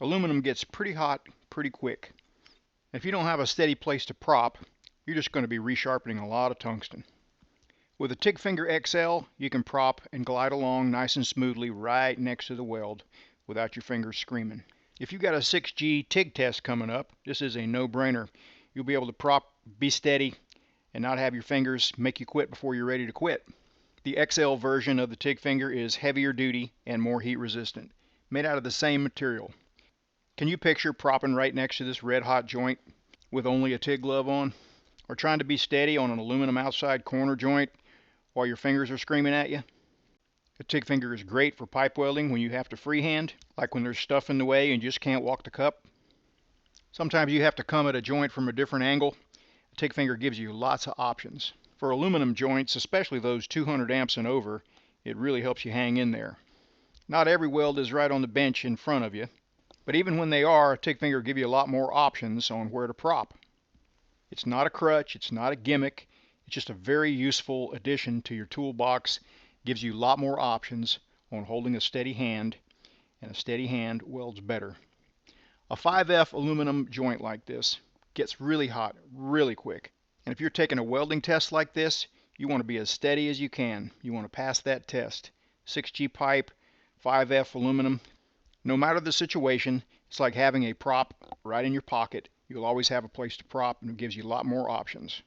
Aluminum gets pretty hot pretty quick. If you don't have a steady place to prop, you're just going to be resharpening a lot of tungsten. With a TIG Finger XL, you can prop and glide along nice and smoothly right next to the weld without your fingers screaming. If you've got a 6G TIG test coming up, this is a no-brainer. You'll be able to prop, be steady, and not have your fingers make you quit before you're ready to quit. The XL version of the TIG Finger is heavier duty and more heat resistant, made out of the same material. Can you picture propping right next to this red hot joint with only a TIG glove on? Or trying to be steady on an aluminum outside corner joint while your fingers are screaming at you? A TIG Finger is great for pipe welding when you have to freehand, like when there's stuff in the way and you just can't walk the cup. Sometimes you have to come at a joint from a different angle. A TIG Finger gives you lots of options. For aluminum joints, especially those 200 amps and over, it really helps you hang in there. Not every weld is right on the bench in front of you, but even when they are, a TIG Finger will give you a lot more options on where to prop. It's not a crutch, it's not a gimmick, it's just a very useful addition to your toolbox. Gives you a lot more options on holding a steady hand, and a steady hand welds better. A 5F aluminum joint like this gets really hot really quick. And if you're taking a welding test like this, you want to be as steady as you can. You want to pass that test. 6G pipe, 5F aluminum. No matter the situation, it's like having a prop right in your pocket. You'll always have a place to prop, and it gives you a lot more options.